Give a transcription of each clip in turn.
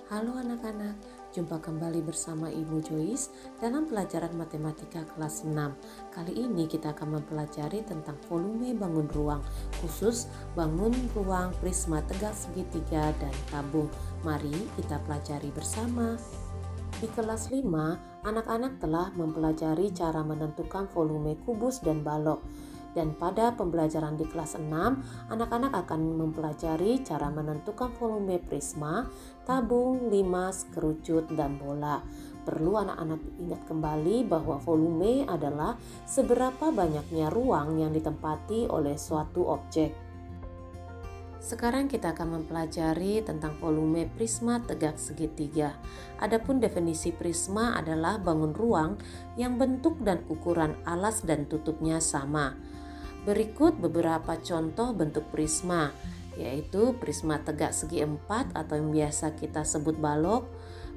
Halo anak-anak, jumpa kembali bersama Ibu Joyce dalam pelajaran matematika kelas 6. Kali ini kita akan mempelajari tentang volume bangun ruang, khusus bangun ruang prisma tegak segitiga dan tabung. Mari kita pelajari bersama. Di kelas 5, anak-anak telah mempelajari cara menentukan volume kubus dan balok. Dan pada pembelajaran di kelas 6, anak-anak akan mempelajari cara menentukan volume prisma, tabung, limas, kerucut, dan bola. Perlu anak-anak ingat kembali bahwa volume adalah seberapa banyaknya ruang yang ditempati oleh suatu objek. Sekarang kita akan mempelajari tentang volume prisma tegak segitiga. Adapun definisi prisma adalah bangun ruang yang bentuk dan ukuran alas dan tutupnya sama. Berikut beberapa contoh bentuk prisma, yaitu prisma tegak segi 4 atau yang biasa kita sebut balok,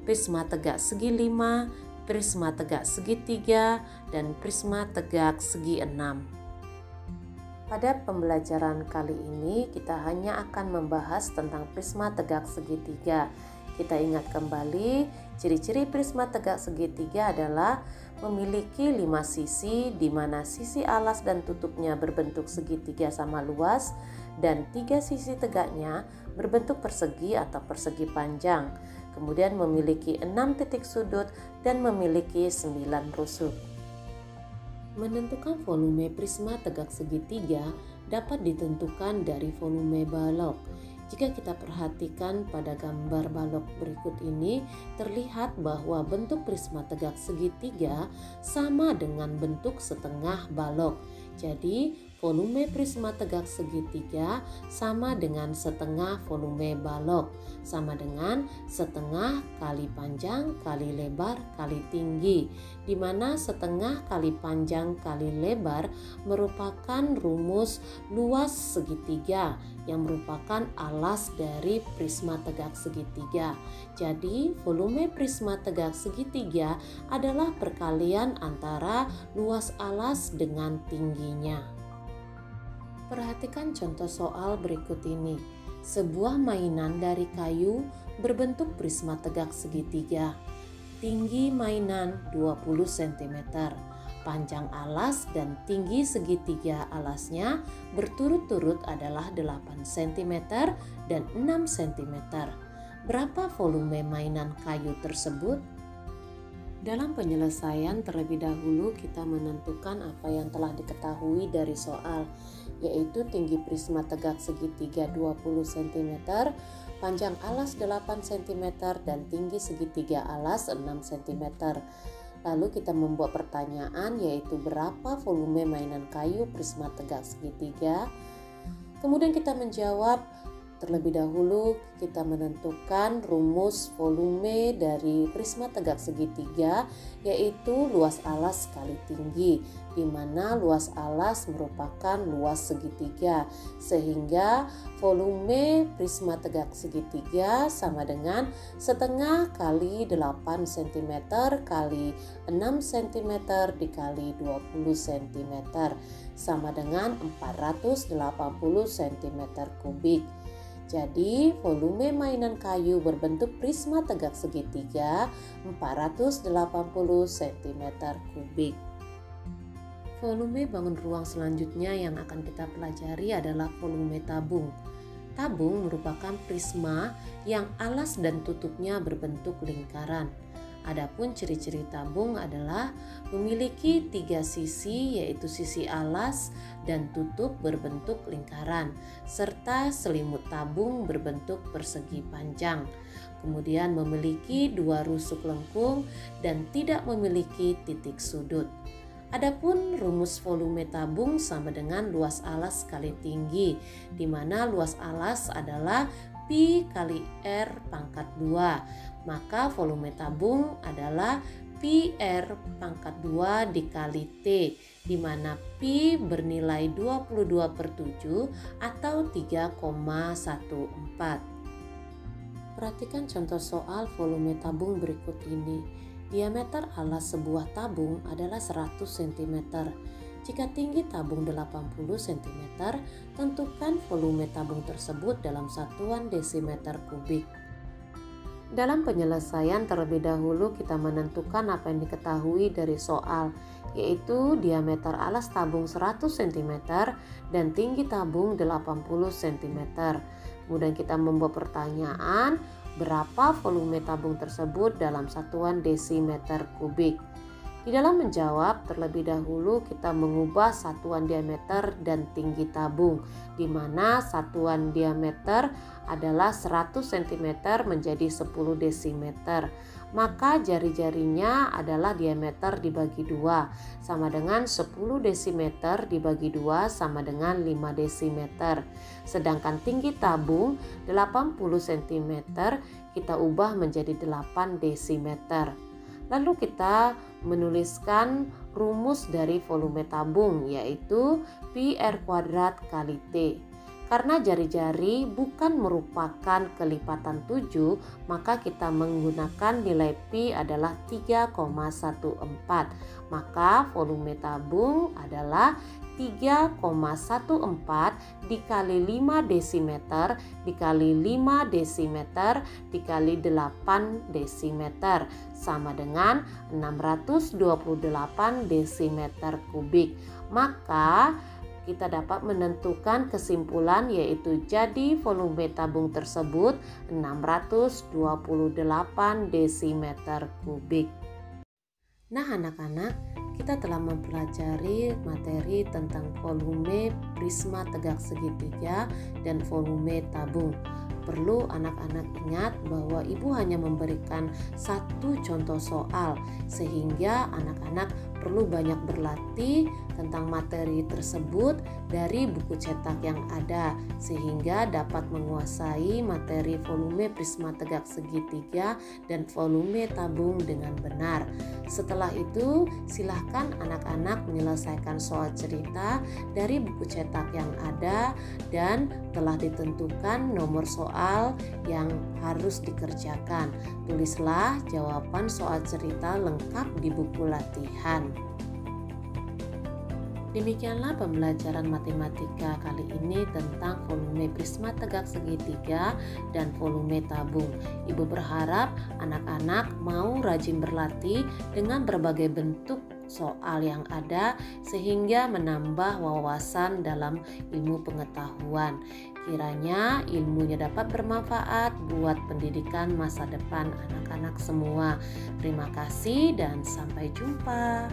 prisma tegak segi 5, prisma tegak segi 3, dan prisma tegak segi 6. Pada pembelajaran kali ini kita hanya akan membahas tentang prisma tegak segitiga. Kita ingat kembali, ciri-ciri prisma tegak segitiga adalah memiliki 5 sisi, di mana sisi alas dan tutupnya berbentuk segitiga sama luas, dan 3 sisi tegaknya berbentuk persegi atau persegi panjang. Kemudian memiliki 6 titik sudut dan memiliki 9 rusuk. Menentukan volume prisma tegak segitiga dapat ditentukan dari volume balok. Jika kita perhatikan pada gambar balok berikut ini, terlihat bahwa bentuk prisma tegak segitiga sama dengan bentuk setengah balok. Jadi, volume prisma tegak segitiga sama dengan setengah volume balok, sama dengan setengah kali panjang kali lebar kali tinggi, di mana setengah kali panjang kali lebar merupakan rumus luas segitiga yang merupakan alas dari prisma tegak segitiga. Jadi, volume prisma tegak segitiga adalah perkalian antara luas alas dengan tingginya. Perhatikan contoh soal berikut ini. Sebuah mainan dari kayu berbentuk prisma tegak segitiga. Tinggi mainan 20 cm. Panjang alas dan tinggi segitiga alasnya berturut-turut adalah 8 cm dan 6 cm. Berapa volume mainan kayu tersebut? Dalam penyelesaian terlebih dahulu kita menentukan apa yang telah diketahui dari soal, yaitu tinggi prisma tegak segitiga 20 cm, panjang alas 8 cm, dan tinggi segitiga alas 6 cm. Lalu kita membuat pertanyaan, yaitu berapa volume mainan kayu prisma tegak segitiga. Kemudian kita menjawab. Terlebih dahulu kita menentukan rumus volume dari prisma tegak segitiga, yaitu luas alas kali tinggi, di mana luas alas merupakan luas segitiga, sehingga volume prisma tegak segitiga sama dengan setengah kali 8 cm kali 6 cm dikali 20 cm sama dengan 480 cm kubik. Jadi, volume mainan kayu berbentuk prisma tegak segitiga 480 cm kubik. Volume bangun ruang selanjutnya yang akan kita pelajari adalah volume tabung. Tabung merupakan prisma yang alas dan tutupnya berbentuk lingkaran. Adapun ciri-ciri tabung adalah memiliki 3 sisi, yaitu sisi alas dan tutup berbentuk lingkaran, serta selimut tabung berbentuk persegi panjang. Kemudian memiliki 2 rusuk lengkung dan tidak memiliki titik sudut. Adapun rumus volume tabung sama dengan luas alas kali tinggi, di mana luas alas adalah pi kali R pangkat 2. Maka volume tabung adalah pi R pangkat 2 dikali T, di mana pi bernilai 22/7 atau 3,14. Perhatikan contoh soal volume tabung berikut ini. Diameter alas sebuah tabung adalah 100 cm. Jika tinggi tabung 80 cm, tentukan volume tabung tersebut dalam satuan desimeter kubik. Dalam penyelesaian terlebih dahulu kita menentukan apa yang diketahui dari soal, yaitu diameter alas tabung 100 cm dan tinggi tabung 80 cm. Kemudian kita membuat pertanyaan, berapa volume tabung tersebut dalam satuan desimeter kubik. Di dalam menjawab, terlebih dahulu kita mengubah satuan diameter dan tinggi tabung, di mana satuan diameter adalah 100 cm menjadi 10 desimeter. Maka jari-jarinya adalah diameter dibagi 2, sama dengan 10 desimeter dibagi 2 sama dengan 5 desimeter. Sedangkan tinggi tabung 80 cm kita ubah menjadi 8 desimeter. Lalu kita menuliskan rumus dari volume tabung, yaitu Pi R kuadrat kali T. Karena jari-jari bukan merupakan kelipatan 7, maka kita menggunakan nilai Pi adalah 3,14. Maka volume tabung adalah 3,14 dikali 5 desimeter dikali 5 desimeter dikali 8 desimeter sama dengan 628 desimeter kubik. Maka kita dapat menentukan kesimpulan, yaitu jadi volume tabung tersebut 628 desimeter kubik. Nah anak-anak, kita telah mempelajari materi tentang volume prisma tegak segitiga dan volume tabung. Perlu anak-anak ingat bahwa ibu hanya memberikan satu contoh soal, sehingga anak-anak perlu banyak berlatih tentang materi tersebut dari buku cetak yang ada, sehingga dapat menguasai materi volume prisma tegak segitiga dan volume tabung dengan benar. Setelah itu, silahkan anak-anak menyelesaikan soal cerita dari buku cetak yang ada dan telah ditentukan nomor soal yang harus dikerjakan. Tulislah jawaban soal cerita lengkap di buku latihan. Demikianlah pembelajaran matematika kali ini tentang volume prisma tegak segitiga dan volume tabung. Ibu berharap anak-anak mau rajin berlatih dengan berbagai bentuk soal yang ada sehingga menambah wawasan dalam ilmu pengetahuan. Kiranya ilmunya dapat bermanfaat buat pendidikan masa depan anak-anak semua. Terima kasih dan sampai jumpa.